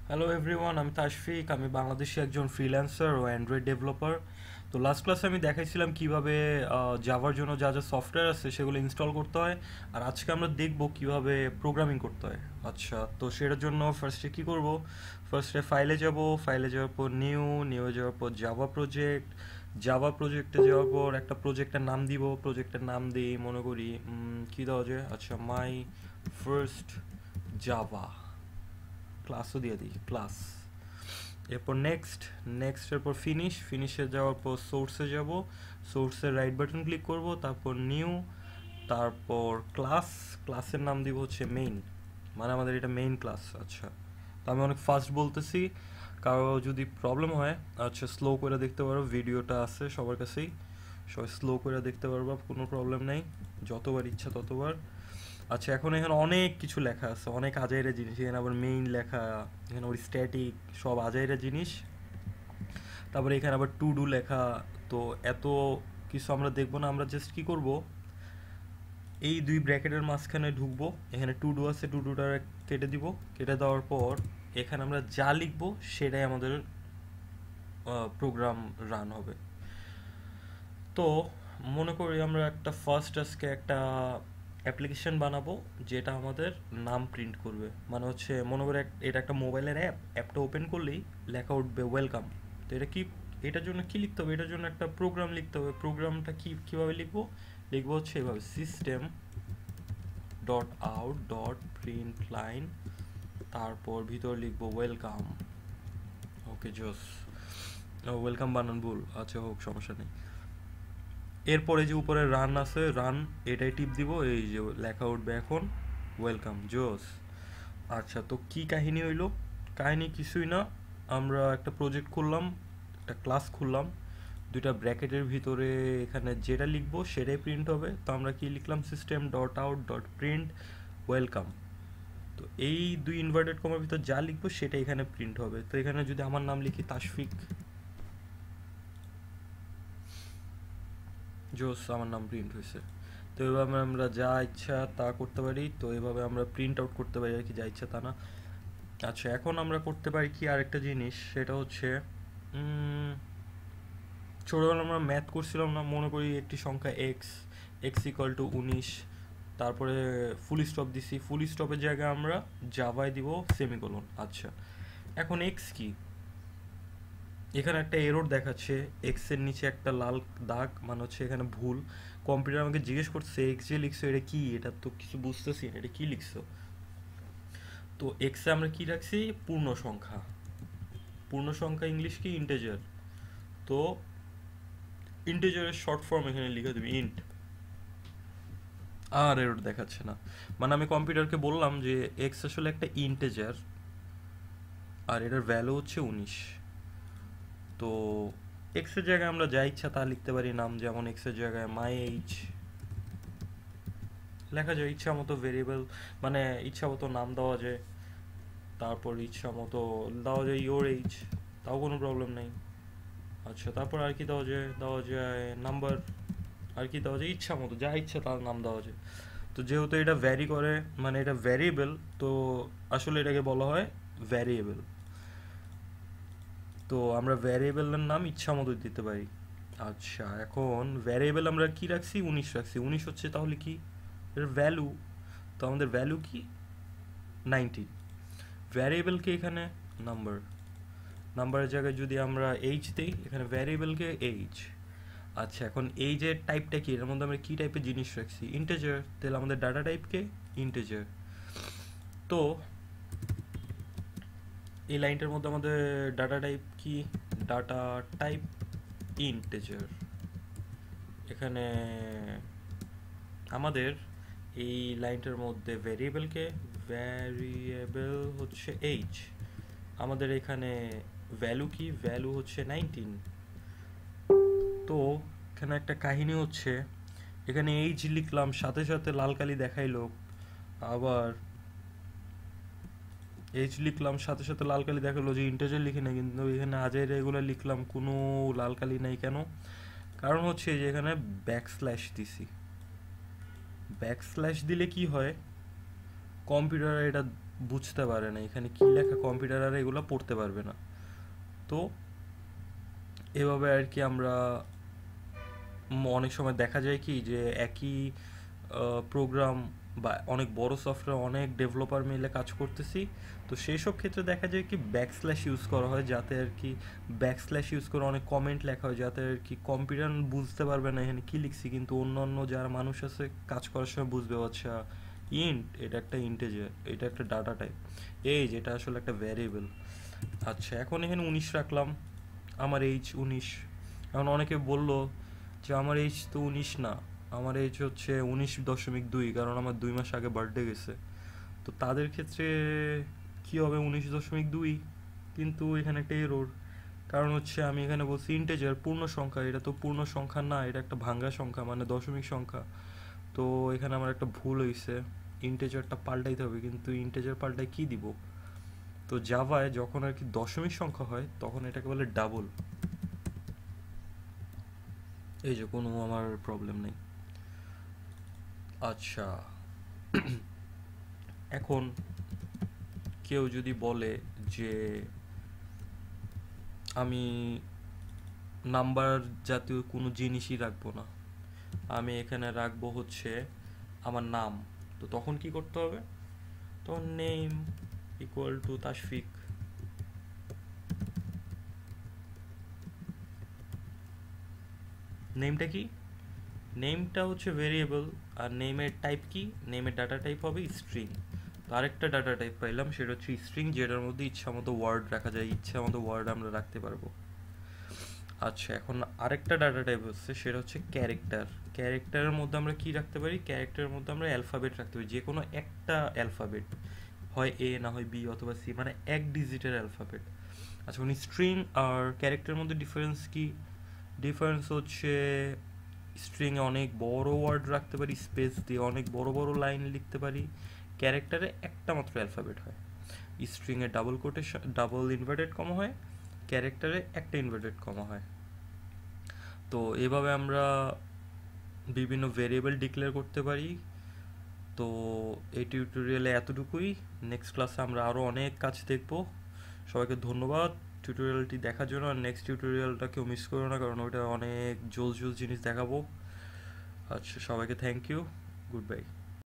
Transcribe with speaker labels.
Speaker 1: Hello everyone, আমি তাশফিক। আমি বাংলাদেশি একজন ফ্রিল্যান্সার ও অ্যান্ড্রয়েড ডেভেলপার। তো লাস্ট ক্লাসে আমি দেখাইছিলাম কিভাবে জাভার জন্য যা যা সফটওয়্যার আছে সেগুলো ইনস্টল করতে হয়। আর আজকে আমরা দেখব কিভাবে প্রোগ্রামিং করতে হয়। আচ্ছা, তো সেটার জন্য ফার্স্টে কি করব? ফার্স্টে ফাইলে যাব, ফাইলে যাওয়ার পর নিউ যাওয়ার পর জাভা প্রজেক্টে যাওয়ার পর একটা প্রজেক্টের নাম দিব। প্রজেক্টের নাম দিই, মনে করি কি দেওয়া যায়। আচ্ছা, মাই ফার্স্ট জাভা। ক্লাসও দিয়ে দিই, ক্লাস। এরপর নেক্সটের পর ফিনিশে যাওয়ার পর সোর্সে যাব। সোর্সের রাইট বাটন ক্লিক করব, তারপর নিউ, তারপর ক্লাসের নাম দিব হচ্ছে মেইন, মানে আমাদের এটা মেইন ক্লাস। আচ্ছা, তো আমি অনেক ফাস্ট বলতেছি, কারো যদি প্রবলেম হয় আচ্ছা স্লো করে দেখতে পারো, ভিডিওটা আছে সবার কাছেই, সবাই স্লো করে দেখতে পারবা, কোনো প্রবলেম নেই, যতবার ইচ্ছা ততবার। আচ্ছা, এখন এখানে অনেক কিছু লেখা আছে, অনেক আজাইরা জিনিস, এখানে আবার মেইন লেখা, এখানে আবার স্ট্যাটিক, সব আজাইরা জিনিস। তারপরে এখানে আবার টু ডু লেখা। তো এত কিছু আমরা দেখবো না, আমরা জাস্ট কি করব, এই দুই ব্র্যাকেটের মাঝখানে ঢুকবো, এখানে টু ডু আছে, টু ডুটা কেটে দিব। কেটে দেওয়ার পর এখানে আমরা যা লিখবো সেটাই আমাদের প্রোগ্রাম রান হবে। তো মনে করি আমরা ফার্স্ট আজকে একটা অ্যাপ্লিকেশন বানাবো যেটা আমাদের নাম প্রিন্ট করবে, মানে হচ্ছে মনে করে এটা একটা মোবাইলের অ্যাপটা ওপেন করলেই লেখা উঠবে ওয়েলকাম। তো এটার জন্য কি লিখতে হবে? এটার জন্য একটা প্রোগ্রাম লিখতে হবে। প্রোগ্রামটা কিভাবে লিখবো? লিখবো হচ্ছে এভাবে, system dot out dot print line, তারপর ভিতর লিখবো ওয়েলকাম। ওকে, জোস। ওয়েলকাম বানান ভুল, আচ্ছা হোক, সমস্যা নেই। এরপরে যে উপরে রান আছে, রান, এটাই টিপ দিব, এই যে লেখা উঠবে এখন ওয়েলকাম, জোস। আচ্ছা, তো কি কাহিনী হইলো? কাহিনী কিছুই না, আমরা একটা প্রজেক্ট খুললাম, একটা ক্লাস খুললাম, দুইটা ব্র্যাকেটের ভিতরে এখানে যেটা লিখবো সেটাই প্রিন্ট হবে। তো আমরা কি লিখলাম, system dot out dot print welcome. তো এই দুই ইনভার্টেড কমার ভিতর যা লিখবো সেটা এখানে প্রিন্ট হবে। তো এখানে যদি আমার নাম লিখি তাশফিক, জোস, আমার নাম প্রিন্ট হয়েছে। তো এভাবে আমরা যা ইচ্ছা তা করতে পারি। তো এভাবে আমরা প্রিন্ট আউট করতে পারি আর কি, যা ইচ্ছা তা না। আচ্ছা, এখন আমরা করতে পারি কি আরেকটা জিনিস, সেটা হচ্ছে ছোটোবেলা আমরা ম্যাথ করছিলাম না, মনে করি একটি সংখ্যা এক্স, এক্স ইকুয়াল টু 19, তারপরে ফুল স্টপ দিছি, ফুল স্টপের জায়গায় আমরা জাভায় দিব সেমিকোলন। আচ্ছা, এখন এক্স কি, এখানে একটা এরর দেখাচ্ছে, এক্স এর নিচে একটা লাল দাগ, মানে হচ্ছে এখানে ভুল। কম্পিউটার আমাকে জিজ্ঞেস করছে এক্স যে লিখছো এটা কি, এটা তো কিছু বুঝতেছি না, এটা কি লিখছো। তো এক্সে আমরা কি রাখছি, পূর্ণ সংখ্যা। পূর্ণ সংখ্যা ইংলিশ কি, ইন্টেজার। তো ইন্টেজারের শর্ট ফর্ম এখানে লিখে দেবে ইন্ট। আর এরর দেখাচ্ছে না, মানে আমি কম্পিউটারকে বললাম যে এক্স আসলে একটা ইন্টেজার আর এটার ভ্যালু হচ্ছে 19। তো এক্স এর জায়গায় আমরা যা ইচ্ছা তা লিখতে পারি নাম, যেমন এক্স এর জায়গায় মাই এইজ লেখা যায়, ইচ্ছা মতো ভেরিয়েবল, মানে ইচ্ছা মতো নাম দেওয়া যায়। তারপর ইচ্ছা মতো দেওয়া যায় ইয়োর এইজ, তাও কোনো প্রবলেম নেই। আচ্ছা, তারপর আর কি দেওয়া যায় নাম্বার, আর কি দেওয়া যায়, ইচ্ছা মতো যা ইচ্ছা তার নাম দেওয়া যায়। তো যেহেতু এটা ভ্যারি করে, মানে এটা ভ্যারিয়েবল, তো আসলে এটাকে বলা হয় ভ্যারিয়েবল। তো আমরা ভ্যারিয়েবলের নাম ইচ্ছা মতো দিতে পারি। আচ্ছা, এখন ভ্যারিয়েবল আমরা কি রাখছি, 19 রাখছি। 19 হচ্ছে তাহলে কি, এর ভ্যালু। তো আমাদের ভ্যালু কি, 19। ভ্যারিয়েবলকে এখানে নাম্বার, নাম্বারের জায়গায় যদি আমরা এইচ দিই, এখানে ভ্যারিয়েবলকে এইচ। আচ্ছা, এখন এইজের টাইপটা কি, এর মধ্যে আমরা কি টাইপের জিনিস রাখছি, ইন্টেজার, তাহলে আমাদের ডাটা টাইপকে ইন্টেজার। তো এই লাইনটার মধ্যে আমাদের ডাটা টাইপ কি, ডাটা টাইপ ইন্টেজার। এখানে আমাদের এই লাইনটার মধ্যে ভ্যারিয়েবল হচ্ছে এইচ, আমাদের এখানে ভ্যালু কি, ভ্যালু হচ্ছে 19। তো এখানে একটা কাহিনী হচ্ছে, এখানে এইচ লিখলাম, সাথে সাথে লাল কালি দেখাইলো। আবার এইচ লিখলাম, সাথে সাথে লাল কালি দেখালো যে ইন্টেজার লিখি না, কিন্তু এখানে আজের এগুলো লিখলাম, কোনো লাল কালি নাই কেন? কারণ হচ্ছে যে এখানে ব্যাকস্ল্যাশ দিছি। ব্যাকস্ল্যাশ দিলে কি হয়, কম্পিউটার এটা বুঝতে পারে না এখানে কি লেখা, কম্পিউটার আর এগুলো পড়তে পারবে না। তো এভাবে আর কি আমরা অনেক সময় দেখা যায় কি যে একই প্রোগ্রাম বা অনেক বড় সফটওয়্যার অনেক ডেভেলপার মিলে কাজ করতেছি, তো সেই সব ক্ষেত্রে দেখা যায় কি ব্যাকস্ল্যাশ ইউজ করা হয়, যাতে আর কি ব্যাকস্ল্যাশ ইউজ করে অনেক কমেন্ট লেখা হয়, যাতে আর কি কম্পিউটার বুঝতে পারবে না এখানে কি লিখছি, কিন্তু অন্য অন্য যারা মানুষ আছে কাজ করার সময় বুঝবে, আচ্ছা ইন্ট এটা একটা ইন্টেজার, এটা একটা ডাটা টাইপ, এই যেটা আসলে একটা ভ্যারিয়েবল। আচ্ছা এখন এখানে 19 রাখলাম, আমার এইজ 19। এখন অনেকে বলল যে আমার এইজ তো 19 না, আমার এইজ হচ্ছে 19.2, কারণ আমার 2 মাস আগে বার্থডে গেছে। তো তাদের ক্ষেত্রে কি হবে 19.2, কিন্তু এখানে একটা এরর, কারণ হচ্ছে আমি এখানে বলছি ইন্টেজার পূর্ণ সংখ্যা, এটা তো পূর্ণ সংখ্যা না, এটা একটা ভাঙ্গা সংখ্যা মানে দশমিক সংখ্যা। তো এখানে আমার একটা ভুল হয়েছে, ইন্টেজারটা পাল্টাইতে হবে, কিন্তু ইন্টেজার পাল্টাই কি দিব? তো জাভায় যখন আর কি দশমিক সংখ্যা হয় তখন এটাকে বলে ডাবল। এই যে কোনো আমার প্রবলেম নেই। আচ্ছা এখন কেউ যদি বলে যে আমি নাম্বার জাতীয় কোনো জিনিসই রাখবো না, আমি এখানে রাখবো হচ্ছে আমার নাম, তো তখন কি করতে হবে? তখন নেম ইকুয়াল টু তাশফিক। নেমটা কি? নেমটা হচ্ছে ভেরিয়েবল, আর নেমের টাইপ কি? নেমের ডাটা টাইপ হবে স্ট্রিং। তো আরেকটা ডাটা টাইপ পাইলাম, সেটা হচ্ছে স্ট্রিং, যেটার মধ্যে ইচ্ছা মতো ওয়ার্ড রাখা যায়, ইচ্ছা মতো ওয়ার্ড আমরা রাখতে পারবো। আচ্ছা এখন আরেকটা ডাটা টাইপ হচ্ছে, সেটা হচ্ছে ক্যারেক্টার। ক্যারেক্টারের মধ্যে আমরা কি রাখতে পারি? ক্যারেক্টারের মধ্যে আমরা অ্যালফাবেট রাখতে পারি, যে কোনো একটা অ্যালফাবেট, হয় এ না হয় বি অথবা সি, মানে এক ডিজিটের অ্যালফাবেট। আচ্ছা উনি স্ট্রিং আর ক্যারেক্টারের মধ্যে ডিফারেন্স কি? ডিফারেন্স হচ্ছে স্ট্রিংয়ে অনেক বড় ওয়ার্ড রাখতে পারি, স্পেস দিয়ে অনেক বড় বড় লাইন লিখতে পারি, ক্যারেক্টারে একটা মাত্র অ্যালফাবেট হয়। স্ট্রিংয়ে double quotation, double inverted comma হয়, ক্যারেক্টারে একটা ইনভার্টেড কমা হয়। তো এভাবে আমরা বিভিন্ন ভেরিয়েবল ডিক্লেয়ার করতে পারি। তো এই টিউটোরিয়ালে এতটুকুই, নেক্সট ক্লাসে আমরা আরও অনেক কাজ দেখব। সবাইকে ধন্যবাদ টিউটোরিয়ালটি দেখার জন্য, আর নেক্সট টিউটোরিয়ালটা কেউ মিস করো না, কারণ ওইটা অনেক জোস জোস জিনিস দেখাবো। আচ্ছা সবাইকে থ্যাংক ইউ, গুড বাই।